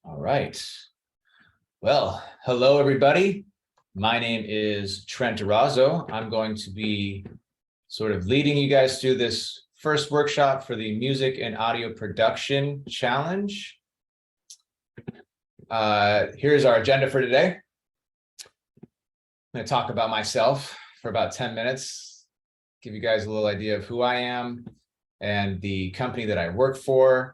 All right. Well, hello, everybody. My name is Trent Durazo. I'm going to be sort of leading you guys through this first workshop for the Music and Audio Production Challenge. Here's our agenda for today. I'm going to talk about myself for about 10 minutes, give you guys a little idea of who I am and the company that I work for.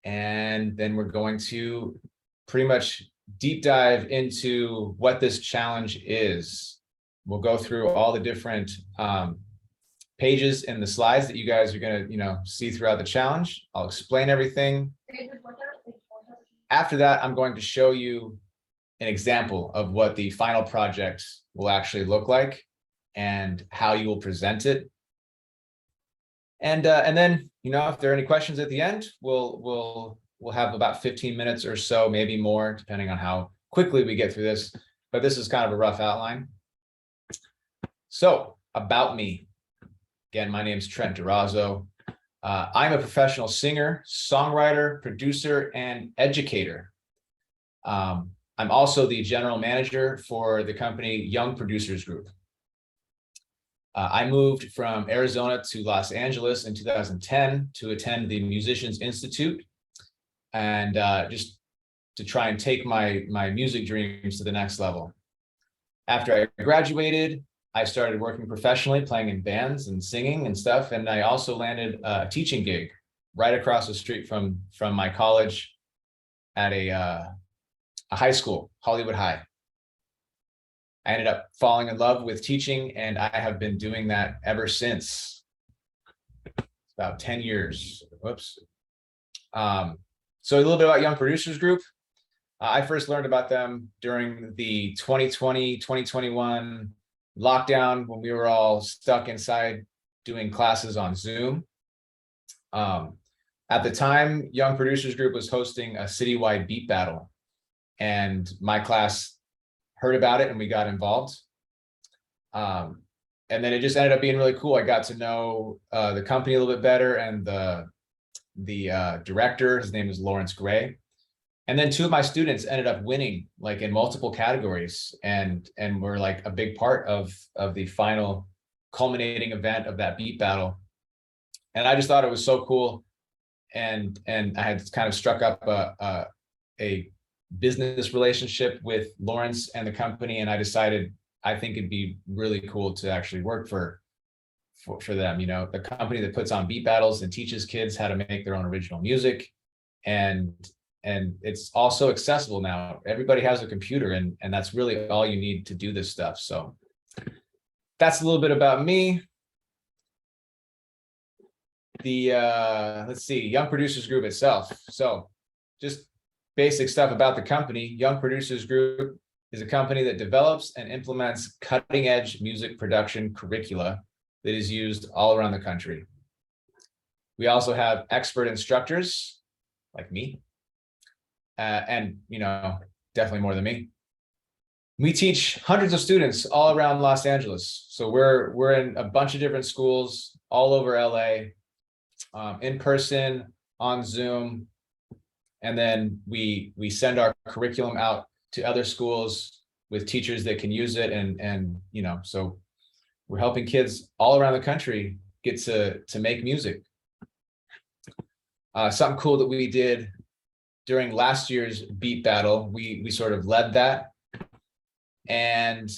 And then we're going to pretty much deep dive into what this challenge is. We'll go through all the different pages in the slides that you guys are going to, see throughout the challenge. I'll explain everything. After that, I'm going to show you an example of what the final project will actually look like and how you will present it. And then, if there are any questions at the end, we'll have about 15 minutes or so, maybe more, depending on how quickly we get through this. But this is kind of a rough outline. So, about me. Again, my name is Trent Durazo. I'm a professional singer, songwriter, producer, and educator. I'm also the general manager for the company Young Producers Group. I moved from Arizona to Los Angeles in 2010 to attend the Musicians Institute and just to try and take my music dreams to the next level. After I graduated, I started working professionally, playing in bands and singing and stuff. And I also landed a teaching gig right across the street from my college at a high school, Hollywood High. I ended up falling in love with teaching, and I have been doing that ever since. It's about 10 years. Whoops. So a little bit about Young Producers Group. I first learned about them during the 2020, 2021 lockdown when we were all stuck inside doing classes on Zoom. At the time, Young Producers Group was hosting a citywide beat battle, and my class heard about it and we got involved. And then it just ended up being really cool. I got to know the company a little bit better, and the director, his name is Lawrence Gray. And then two of my students ended up winning like in multiple categories and were like a big part of the final culminating event of that beat battle. And I just thought it was so cool. And I had kind of struck up a business relationship with Lawrence and the company, and I decided I think it'd be really cool to actually work for them. The company that puts on beat battles and teaches kids how to make their own original music, and it's also accessible now. Everybody has a computer, and that's really all you need to do this stuff. So that's a little bit about me. The let's see, Young Producers Group itself. So just basic stuff about the company. Young Producers Group is a company that develops and implements cutting-edge music production curricula that is used all around the country. We also have expert instructors like me, and definitely more than me. We teach hundreds of students all around Los Angeles. So we're in a bunch of different schools all over LA, in person, on Zoom. And then we send our curriculum out to other schools with teachers that can use it. And so we're helping kids all around the country get to make music. Something cool that we did during last year's beat battle, we sort of led that. And,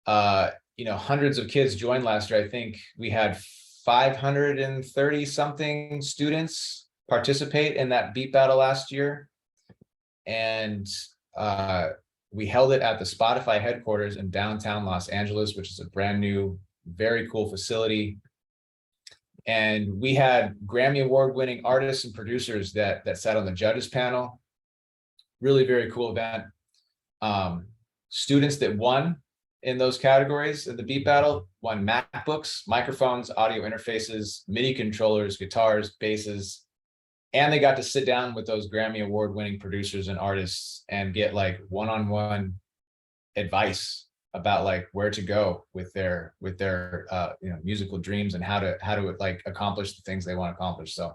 hundreds of kids joined last year. I think we had 530 something students participate in that beat battle last year. And we held it at the Spotify headquarters in downtown Los Angeles, which is a brand new, very cool facility. And we had Grammy Award winning artists and producers that sat on the judges panel. Really very cool event. Students that won in those categories in the beat battle won MacBooks, microphones, audio interfaces, MIDI controllers, guitars, basses. And they got to sit down with those Grammy Award winning producers and artists and get like one-on-one advice about like where to go with their musical dreams and how to like accomplish the things they want to accomplish. So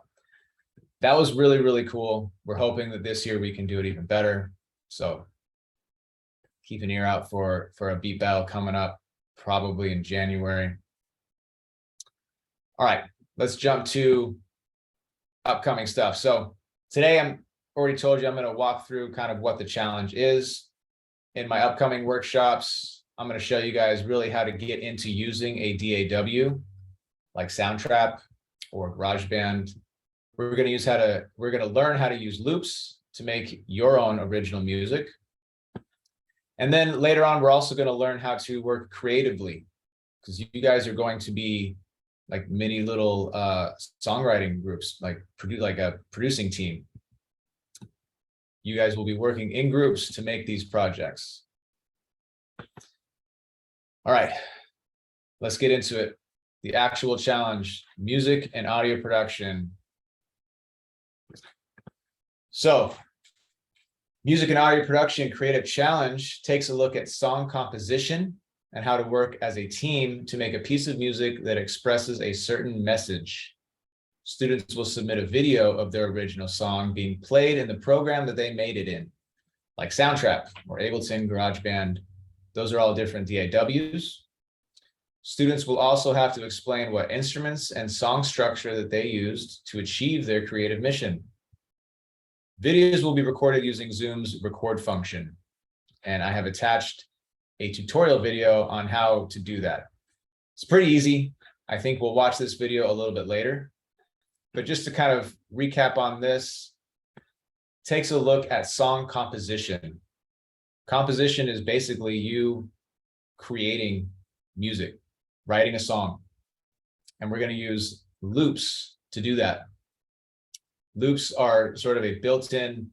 that was really, really cool. We're hoping that this year we can do it even better. So keep an ear out for a beat battle coming up, probably in January. All right, let's jump to upcoming stuff. So today I'm already told you I'm going to walk through kind of what the challenge is. In my upcoming workshops, I'm going to show you guys really how to get into using a DAW like Soundtrap or GarageBand. We're going to learn how to use loops to make your own original music. And then later on, we're also going to learn how to work creatively, because you guys are going to be like mini little songwriting groups, like a producing team. You guys will be working in groups to make these projects. All right, let's get into it. The actual challenge, music and audio production. So, music and audio production creative challenge takes a look at song composition and how to work as a team to make a piece of music that expresses a certain message. Students will submit a video of their original song being played in the program that they made it in, like Soundtrap or Ableton, GarageBand. Those are all different DAWs. Students will also have to explain what instruments and song structure that they used to achieve their creative mission. Videos will be recorded using Zoom's record function, and I have attached a tutorial video on how to do that. It's pretty easy. I think we'll watch this video a little bit later, but just to kind of recap on this, takes a look at song composition. Composition is basically you creating music, writing a song, and we're going to use loops to do that. Loops are sort of a built-in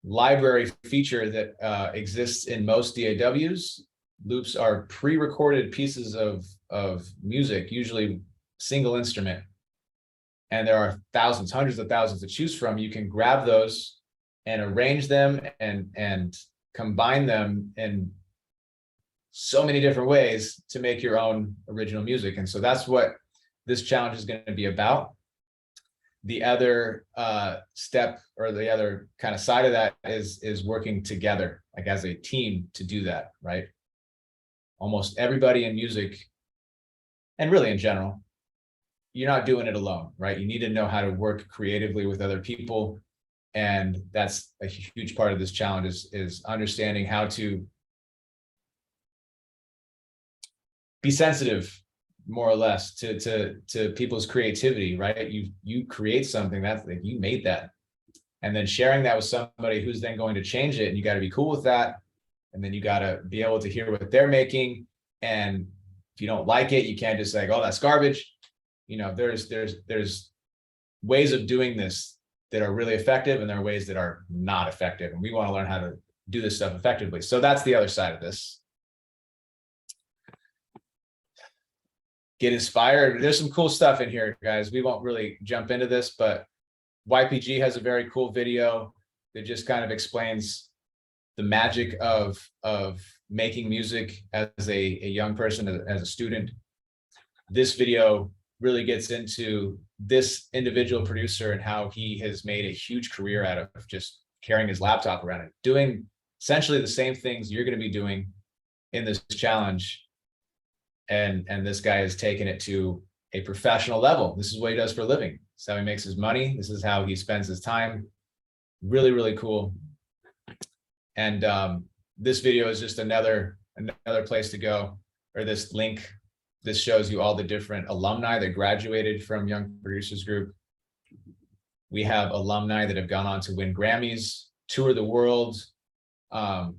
library feature that exists in most DAWs. Loops are pre-recorded pieces of music, usually single instrument. And there are thousands, hundreds of thousands to choose from. You can grab those and arrange them and combine them in so many different ways to make your own original music. And so that's what this challenge is going to be about. The other step, or the other kind of side of that, is working together, like as a team, to do that, right? Almost everybody in music, and really in general, you're not doing it alone, right? You need to know how to work creatively with other people. And that's a huge part of this challenge, is understanding how to be sensitive, more or less, to people's creativity, right? You create something, that's like, you made that, and then sharing that with somebody who's then going to change it, and you got to be cool with that, and then you got to be able to hear what they're making. And if you don't like it, you can't just say, oh, that's garbage. You know, there's ways of doing this that are really effective, and there are ways that are not effective, and we want to learn how to do this stuff effectively. So that's the other side of this. Get inspired. There's some cool stuff in here, guys. We won't really jump into this, but YPG has a very cool video that just kind of explains the magic of making music as a young person, as a student. This video really gets into this individual producer and how he has made a huge career out of just carrying his laptop around and doing essentially the same things you're going to be doing in this challenge. And this guy has taken it to a professional level. This is what he does for a living. This is how he makes his money. This is how he spends his time. Really, really cool. And this video is just another place to go, or this link. This shows you all the different alumni that graduated from Young Producers Group. We have alumni that have gone on to win Grammys, tour the world,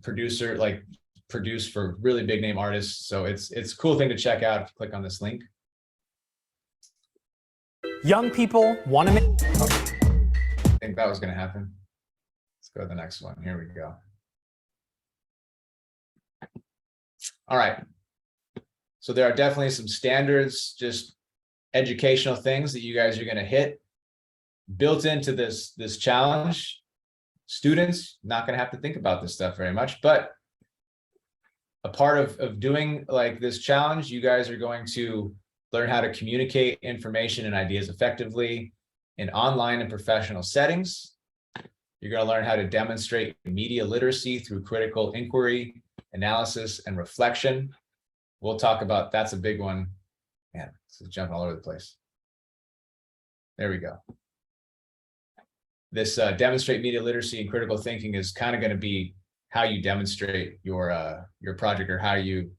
produce for really big name artists. So it's a cool thing to check out if you click on this link. Young people want to make... I think that was going to happen. Let's go to the next one. Here we go. All right. So there are definitely some standards, just educational things that you guys are going to hit built into this challenge. Students not going to have to think about this stuff very much, but a part of doing like this challenge, you guys are going to learn how to communicate information and ideas effectively. in online and professional settings. You're going to learn how to demonstrate media literacy through critical inquiry, analysis, and reflection. We'll talk about, that's a big one. Man, this is jumping all over the place. There we go. This demonstrate media literacy and critical thinking is kind of going to be how you demonstrate your project, or how you,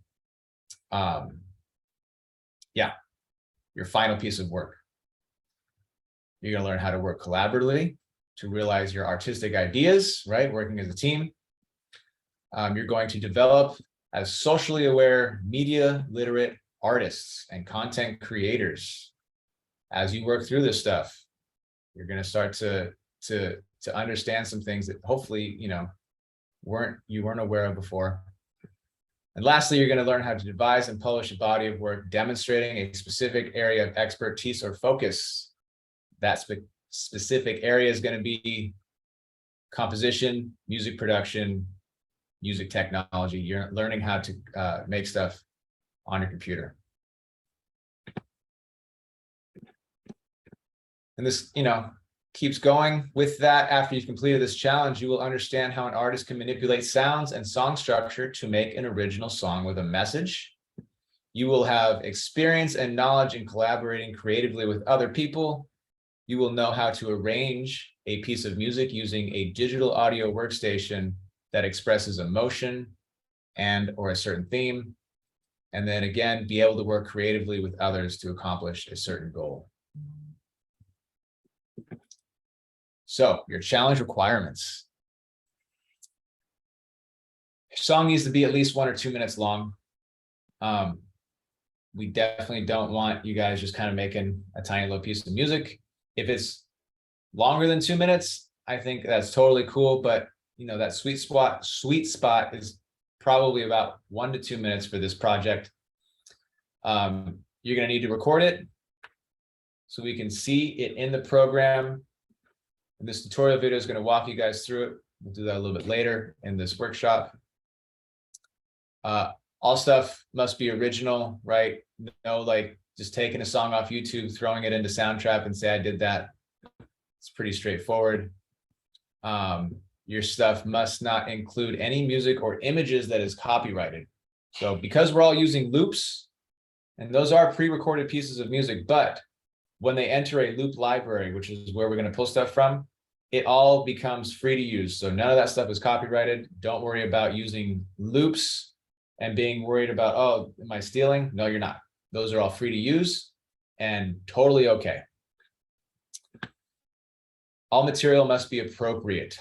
your final piece of work. You're going to learn how to work collaboratively to realize your artistic ideas, right? Working as a team. You're going to develop as socially aware, media literate artists and content creators. As you work through this stuff, you're going to start to understand some things that hopefully, you weren't aware of before. And lastly, you're going to learn how to devise and publish a body of work demonstrating a specific area of expertise or focus. That specific area is going to be composition, music production, music technology. You're learning how to make stuff on your computer. And this, keeps going with that. After you've completed this challenge, you will understand how an artist can manipulate sounds and song structure to make an original song with a message. You will have experience and knowledge in collaborating creatively with other people. You will know how to arrange a piece of music using a digital audio workstation that expresses emotion or a certain theme. And then again, be able to work creatively with others to accomplish a certain goal. So your challenge requirements. Your song needs to be at least 1 or 2 minutes long. We definitely don't want you guys just kind of making a tiny little piece of music. If it's longer than 2 minutes, I think that's totally cool. But that sweet spot is probably about 1 to 2 minutes for this project. You're going to need to record it so we can see it in the program. And this tutorial video is going to walk you guys through it. We'll do that a little bit later in this workshop. All stuff must be original, right? No, like just taking a song off YouTube, throwing it into Soundtrap and say, I did that. It's pretty straightforward. Your stuff must not include any music or images that is copyrighted. So because we're all using loops, and those are pre-recorded pieces of music, but when they enter a loop library, which is where we're going to pull stuff from, it all becomes free to use. So none of that stuff is copyrighted. Don't worry about using loops and being worried about, oh, am I stealing? No, you're not. Those are all free to use and totally okay. All material must be appropriate.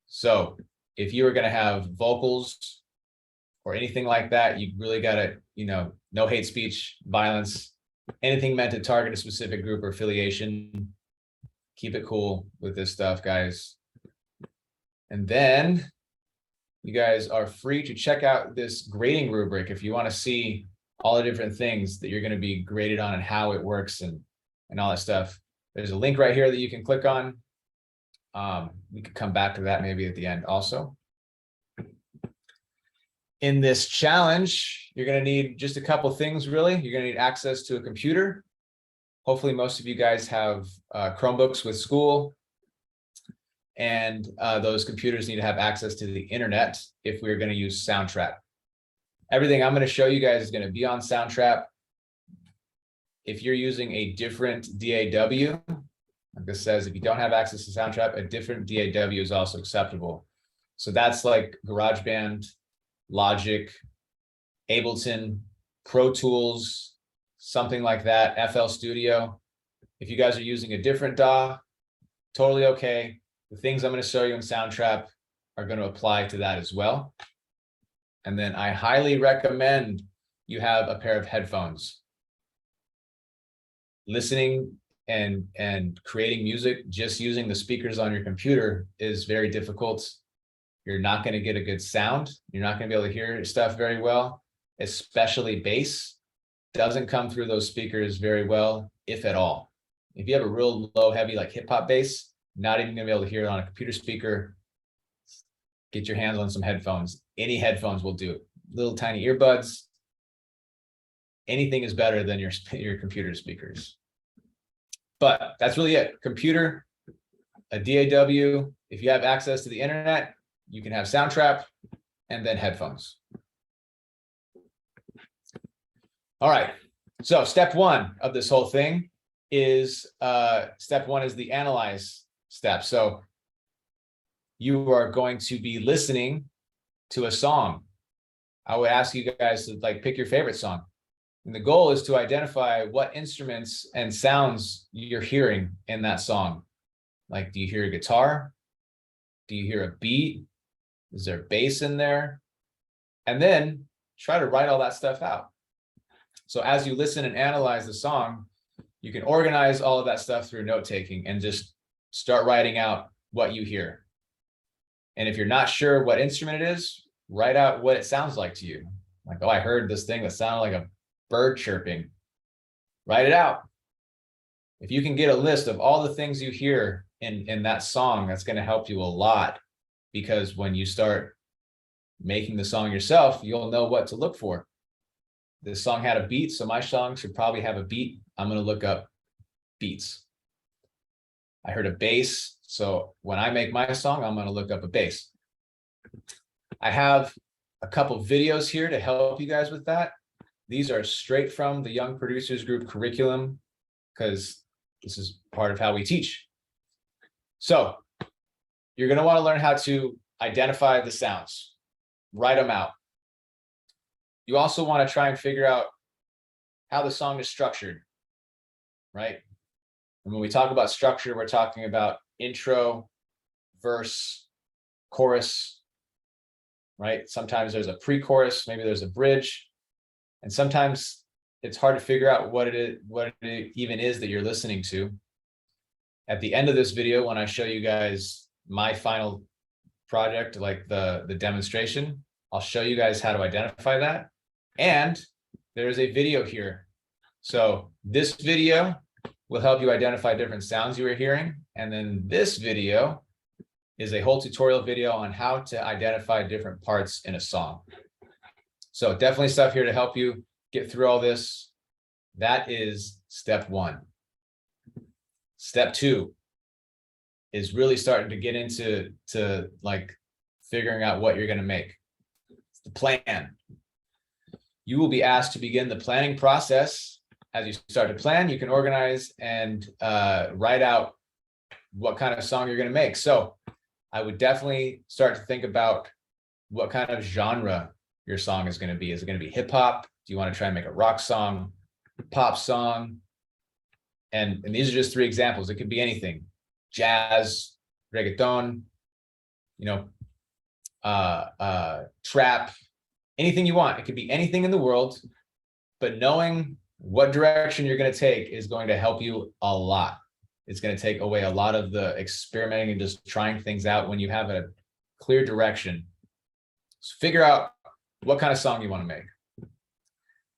So if you are going to have vocals or anything like that, you really got to, no hate speech, violence, anything meant to target a specific group or affiliation. Keep it cool with this stuff, guys. And then you guys are free to check out this grading rubric if you want to see all the different things that you're going to be graded on and how it works and all that stuff. There's a link right here that you can click on. We could come back to that maybe at the end also. In this challenge, you're going to need just a couple things, really. You're going to need access to a computer. Hopefully, most of you guys have Chromebooks with school. And those computers need to have access to the internet if we're going to use Soundtrap. Everything I'm going to show you guys is going to be on Soundtrap. If you're using a different DAW, like this says, if you don't have access to Soundtrap, a different DAW is also acceptable. So that's like GarageBand, Logic, Ableton, Pro Tools, something like that, FL Studio. If you guys are using a different DAW, totally okay. The things I'm going to show you in Soundtrap are going to apply to that as well. And then I highly recommend you have a pair of headphones. Listening and creating music just using the speakers on your computer is very difficult. You're not going to get a good sound. You're not going to be able to hear stuff very well, especially bass. Doesn't come through those speakers very well, if at all. If you have a real low, heavy, like hip hop bass, not even going to be able to hear it on a computer speaker. Get your hands on some headphones. Any headphones will do. Little tiny earbuds. Anything is better than your computer speakers. But that's really it. Computer, a DAW. If you have access to the internet, you can have Soundtrap, and then headphones. All right. So step one of this whole thing is the analyze step. So you are going to be listening to a song. I would ask you guys to pick your favorite song. And the goal is to identify what instruments and sounds you're hearing in that song. Like, do you hear a guitar? Do you hear a beat? Is there bass in there? And then try to write all that stuff out. So as you listen and analyze the song, you can organize all of that stuff through note taking and just start writing out what you hear. And if you're not sure what instrument it is, write out what it sounds like to you. Like, oh, I heard this thing that sounded like a bird chirping. Write it out. If you can get a list of all the things you hear in that song, that's going to help you a lot, because when you start making the song yourself, you'll know what to look for. This song had a beat, so my song should probably have a beat. I'm going to look up beats. I heard a bass, so when I make my song, I'm going to look up a bass. I have a couple videos here to help you guys with that. These are straight from the Young Producers Group curriculum, because this is part of how we teach. So you're going to want to learn how to identify the sounds, write them out. You also want to try and figure out how the song is structured, right? And when we talk about structure, we're talking about intro, verse, chorus, right? Sometimes there's a pre-chorus, maybe there's a bridge, and sometimes it's hard to figure out what it even is that you're listening to. At the end of this video, when I show you guys my final project, like the demonstration, I'll show you guys how to identify that. And there's a video here. So this video will help you identify different sounds you are hearing. And then this video is a whole tutorial video on how to identify different parts in a song. So definitely stuff here to help you get through all this. That is step one. Step two is really starting to get into figuring out what you're going to make. It's the plan. You will be asked to begin the planning process. As you start to plan, you can organize and write out what kind of song you're going to make. So I would definitely start to think about what kind of genre your song is going to be. Is it going to be hip hop? Do you want to try and make a rock song, pop song? And these are just three examples. It could be anything: jazz, reggaeton, trap, anything you want. It could be anything in the world, but knowing what direction you're going to take is going to help you a lot. It's going to take away a lot of the experimenting and just trying things out when you have a clear direction. So figure out what kind of song you want to make.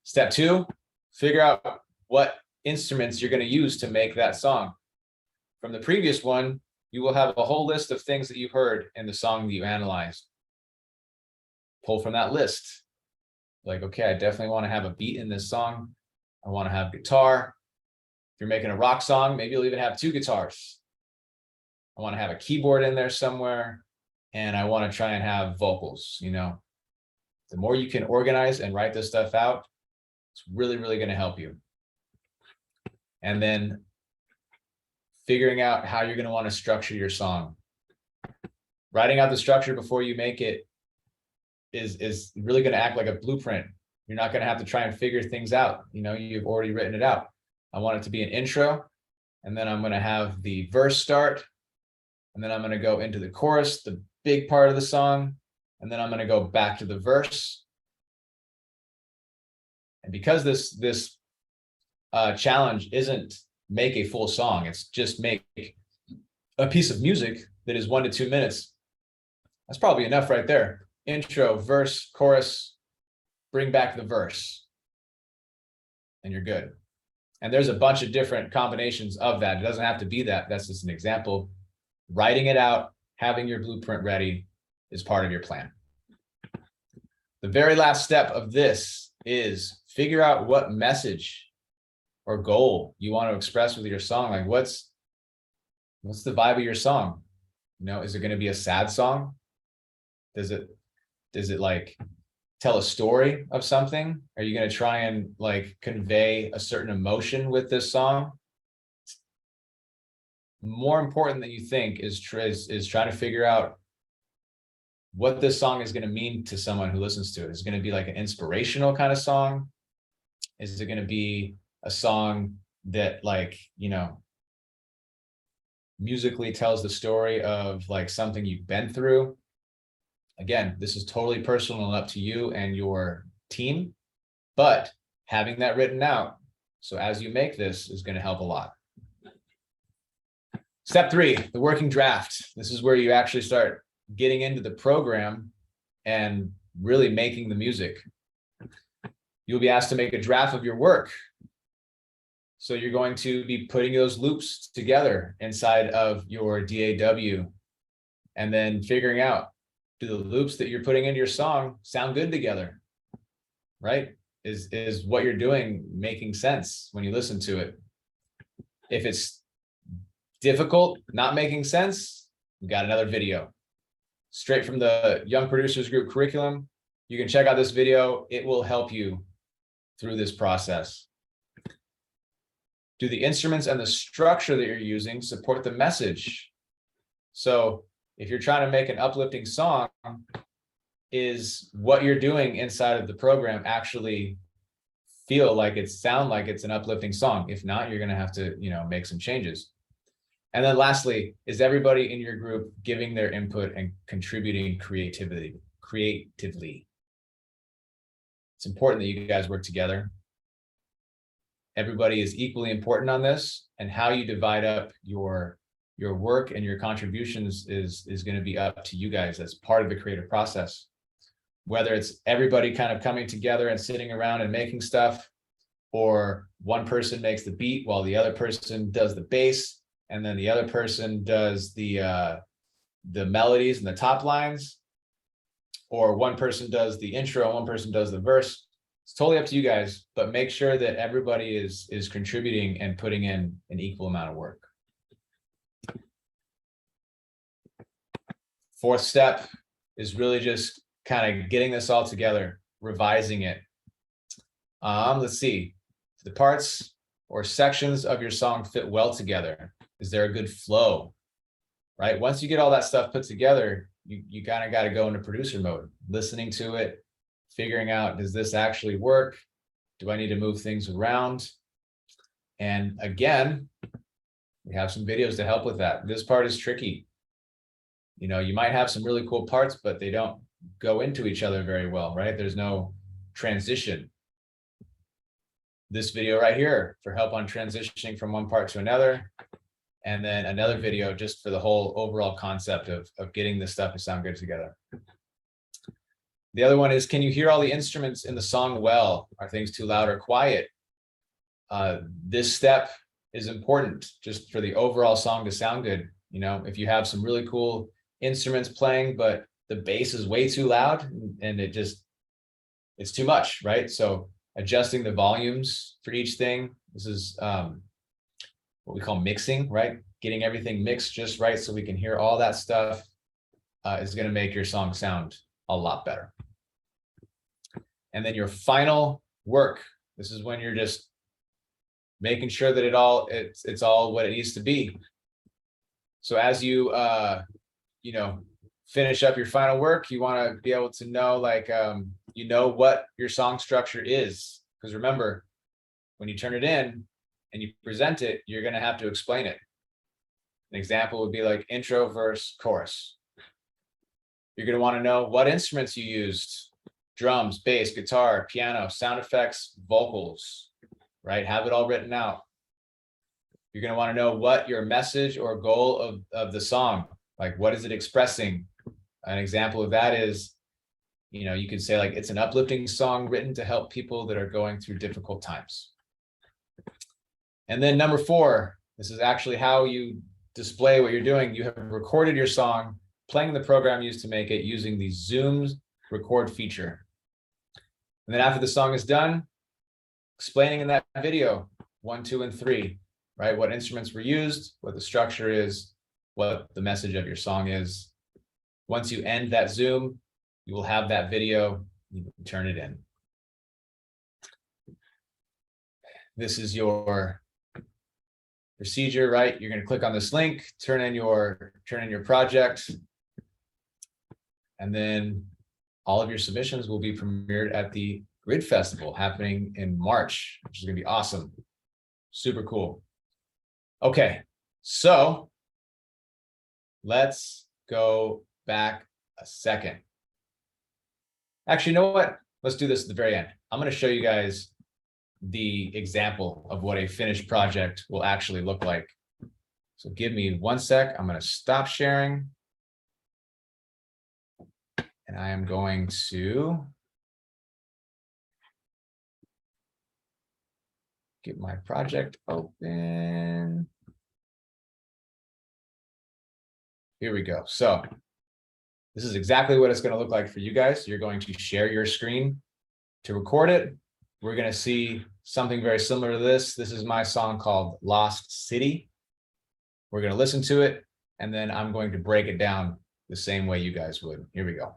Step two, figure out what instruments you're going to use to make that song. From the previous one, you will have a whole list of things that you heard in the song that you analyzed. Pull from that list. Like, okay, I definitely want to have a beat in this song. I want to have guitar. If you're making a rock song, maybe you'll even have two guitars. I want to have a keyboard in there somewhere, and I want to try and have vocals. The more you can organize and write this stuff out, it's really, really going to help you. And then figuring out how you're going to want to structure your song. Writing out the structure before you make it is really going to act like a blueprint. You're not going to have to try and figure things out. You've already written it out. I want it to be an intro, and then I'm going to have the verse start, and then I'm going to go into the chorus, the big part of the song, and then I'm going to go back to the verse. And because this challenge isn't make a full song, it's just make a piece of music that is 1 to 2 minutes. That's probably enough right there. Intro, verse, chorus, bring back the verse, and you're good. And there's a bunch of different combinations of that. It doesn't have to be that. That's just an example. Writing it out, having your blueprint ready is part of your plan. The very last step of this is figure out what message or goal you want to express with your song. Like what's the vibe of your song? You know, is it going to be a sad song? Does it like tell a story of something? Are you going to try and like convey a certain emotion with this song? More important than you think is trying to figure out what this song is going to mean to someone who listens to it. Is it going to be like an inspirational kind of song? Is it going to be a song that, like, you know, musically tells the story of like something you've been through? Again, this is totally personal and up to you and your team, but having that written out, so as you make this, is going to help a lot. Step 3, the working draft. This is where you actually start getting into the program and really making the music. You'll be asked to make a draft of your work. So you're going to be putting those loops together inside of your DAW and then figuring out, do the loops that you're putting into your song sound good together, right? Is what you're doing making sense when you listen to it? If it's difficult, not making sense, we got another video straight from the Young Producers Group curriculum. You can check out this video. It will help you through this process. Do the instruments and the structure that you're using support the message? So if you're trying to make an uplifting song, is what you're doing inside of the program actually sound like it's an uplifting song? If not, you're going to have to, you know, make some changes. And then lastly, is everybody in your group giving their input and contributing creatively? It's important that you guys work together. Everybody is equally important on this, and how you divide up your work and your contributions is going to be up to you guys as part of the creative process. Whether it's everybody kind of coming together and sitting around and making stuff, or one person makes the beat while the other person does the bass, and then the other person does the melodies and the top lines, or one person does the intro and one person does the verse. It's totally up to you guys, but make sure that everybody is contributing and putting in an equal amount of work. 4th step is really just kind of getting this all together, revising it. Let's see, the parts or sections of your song fit well together. Is there a good flow, right? Once you get all that stuff put together, you kind of got to go into producer mode, listening to it, figuring out, does this actually work? Do I need to move things around? And again, we have some videos to help with that. This part is tricky. You know, you might have some really cool parts, but they don't go into each other very well, right? There's no transition. This video right here for help on transitioning from one part to another. And then another video just for the whole overall concept of getting this stuff to sound good together. The other one is, can you hear all the instruments in the song well? Are things too loud or quiet? This step is important just for the overall song to sound good. You know, if you have some really cool instruments playing, but the bass is way too loud and it's too much, right? So adjusting the volumes for each thing. This is what we call mixing, right? Getting everything mixed just right so we can hear all that stuff is going to make your song sound a lot better. And then your final work. This is when you're just making sure that it's all what it needs to be. So as you you know, finish up your final work, you want to be able to know, like, you know what your song structure is. Because remember, when you turn it in and you present it, you're going to have to explain it. An example would be like intro, verse, chorus. You're going to want to know what instruments you used: drums, bass, guitar, piano, sound effects, vocals, right? Have it all written out. You're going to want to know what your message or goal of the song, like, what is it expressing? An example of that is, you know, you could say, like, it's an uplifting song written to help people that are going through difficult times. And then number 4, this is actually how you display what you're doing. You have recorded your song, playing the program used to make it, using the Zoom's record feature. And then after the song is done, explaining in that video 1, 2, and 3, right? What instruments were used, what the structure is, what the message of your song is. Once you end that Zoom, you will have that video, you can turn it in. This is your procedure, right? You're going to click on this link, turn in your project, and then all of your submissions will be premiered at the Grid Festival happening in March, which is going to be awesome. Super cool. Okay, so let's go back a second. Actually, you know what? Let's do this at the very end. I'm going to show you guys the example of what a finished project will actually look like. So give me 1 sec. I'm going to stop sharing. And I am going to get my project open. Here we go. So this is exactly what it's going to look like for you guys. You're going to share your screen to record it. We're going to see something very similar to this. This is my song called Lost City. We're going to listen to it, and then I'm going to break it down the same way you guys would. Here we go.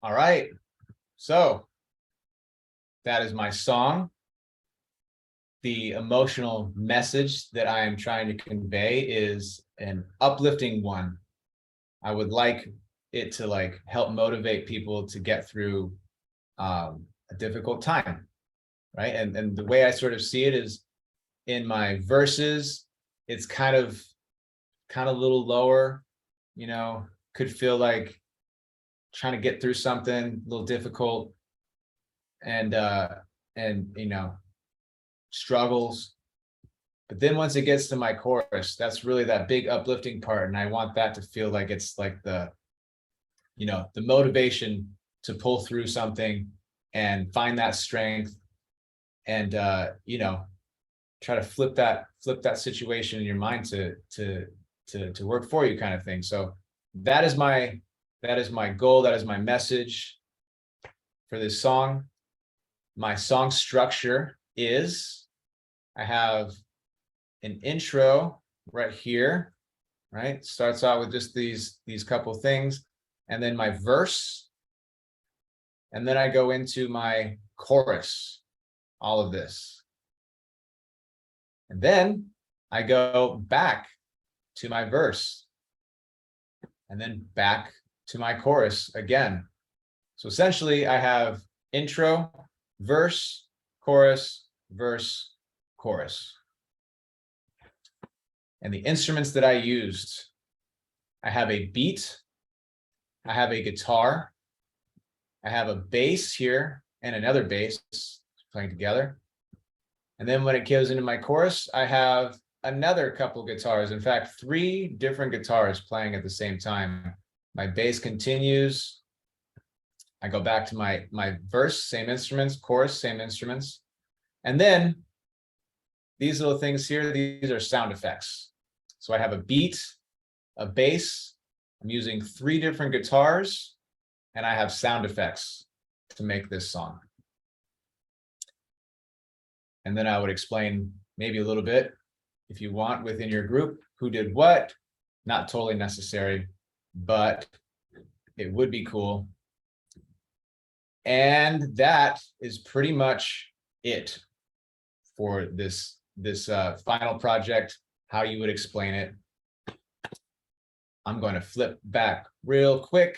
All right, so that is my song. The emotional message that I am trying to convey is an uplifting one. I would like it to help motivate people to get through a difficult time, right? And the way I sort of see it is in my verses, it's kind of a little lower, could feel like trying to get through something a little difficult and struggles. But then once it gets to my chorus, that's really that big uplifting part. And I want that to feel like it's like the motivation to pull through something and find that strength and, try to flip that situation in your mind to work for you kind of thing. So that is my goal. That is my message for this song. My song structure is, I have an intro right here, right? Starts out with just these couple things, and then my verse, and then I go into my chorus, all of this. And then I go back to my verse, and then back to my chorus again. So essentially I have intro, verse, chorus, verse, chorus. And the instruments that I used, I have a beat, I have a guitar, I have a bass here and another bass playing together. And then when it goes into my chorus, I have another couple guitars. In fact, 3 different guitars playing at the same time. My bass continues. I go back to my verse, same instruments, chorus, same instruments. And then these little things here, these are sound effects. So I have a beat, a bass, I'm using 3 different guitars, and I have sound effects to make this song. And then I would explain maybe a little bit, if you want, within your group, who did what. Not totally necessary, but it would be cool. And that is pretty much it for this final project, how you would explain it. I'm going to flip back real quick.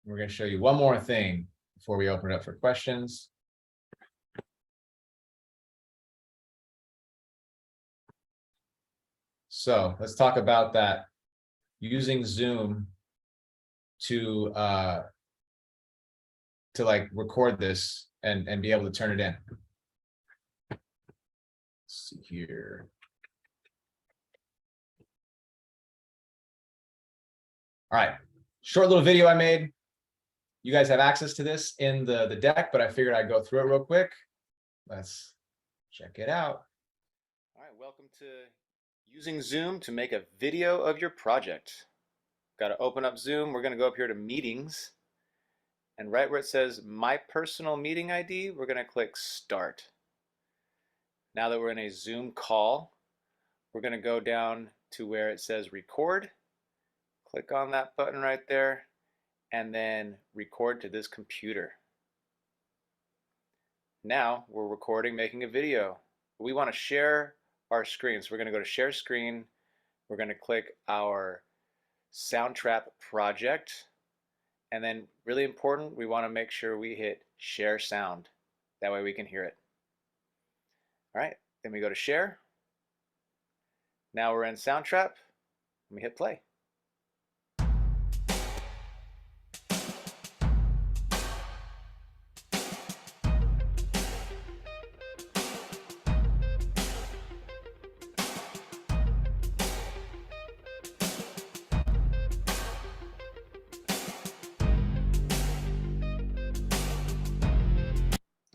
We're going to show you one more thing before we open it up for questions. So let's talk about that, using Zoom to like record this and be able to turn it in. Let's see here. All right, short little video I made. You guys have access to this in the deck, but I figured I'd go through it real quick. Let's check it out. All right, welcome to using Zoom to make a video of your project. Got to open up Zoom. We're going to go up here to meetings, and right where it says my personal meeting ID, we're going to click start. Now that we're in a Zoom call, we're going to go down to where it says record. Click on that button right there, and then record to this computer. Now we're recording, making a video. We want to share our screen, so we're going to go to share screen. We're going to click our Soundtrap project, and then really important, we want to make sure we hit share sound. That way we can hear it. All right, then we go to share. Now we're in Soundtrap, and we hit play.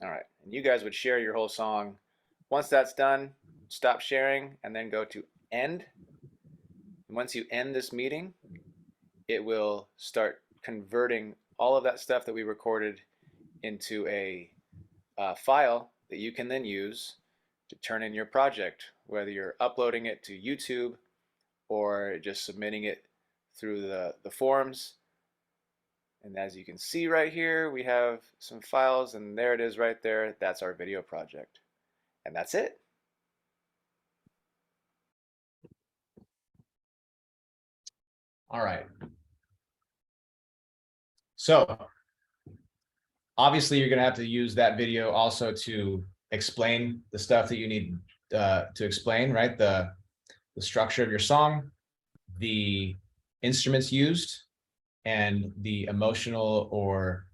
All right, and you guys would share your whole song. Once that's done, stop sharing and then go to end. And once you end this meeting, it will start converting all of that stuff that we recorded into a file that you can then use to turn in your project, whether you're uploading it to YouTube or just submitting it through the forums. And as you can see right here, we have some files, and there it is right there. That's our video project. And that's it. All right. So obviously you're going to have to use that video also to explain the stuff that you need to explain, right? The structure of your song, the instruments used, and the emotional or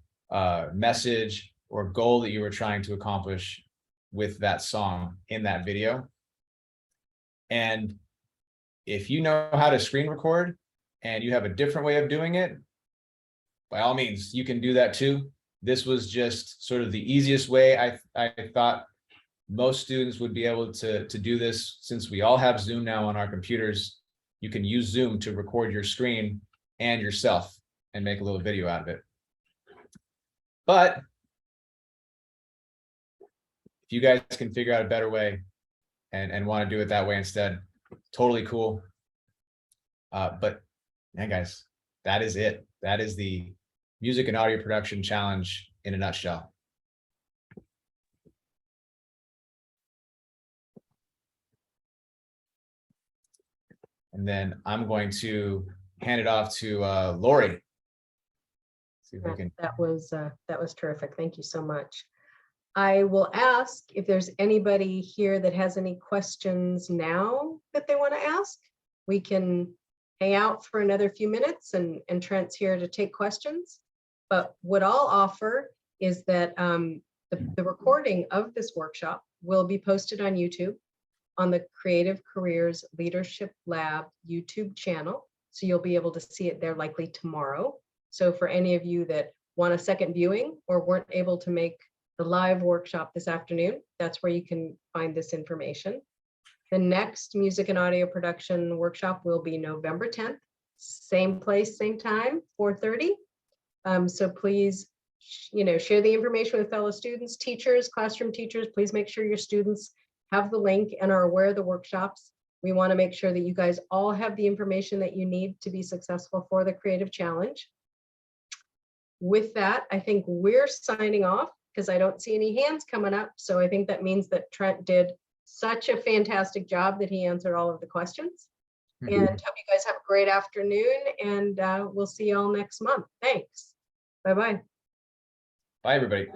message or goal that you were trying to accomplish with that song in that video. And if you know how to screen record and you have a different way of doing it, by all means, you can do that too. This was just sort of the easiest way. I thought most students would be able to do this. Since we all have Zoom now on our computers, you can use Zoom to record your screen and yourself and make a little video out of it. But if you guys can figure out a better way and want to do it that way instead, totally cool. But man, guys, that is it. That is the music and audio production challenge in a nutshell. And then I'm going to hand it off to Lori. See if we can. That was terrific. Thank you so much. I will ask if there's anybody here that has any questions now that they want to ask. We can hang out for another few minutes, and Trent's here to take questions. But what I'll offer is that the recording of this workshop will be posted on YouTube on the Creative Careers Leadership Lab YouTube channel. So you'll be able to see it there likely tomorrow. So for any of you that want a second viewing or weren't able to make the live workshop this afternoon, that's where you can find this information. The next music and audio production workshop will be November 10th, same place, same time, 4:30. So please, share the information with fellow students, teachers, classroom teachers. Please make sure your students have the link and are aware of the workshops. We want to make sure that you guys all have the information that you need to be successful for the Creative Challenge. With that, I think we're signing off because I don't see any hands coming up. So I think that means that Trent did such a fantastic job that he answered all of the questions. And hope you guys have a great afternoon, and we'll see you all next month. Thanks. Bye-bye. Bye, everybody.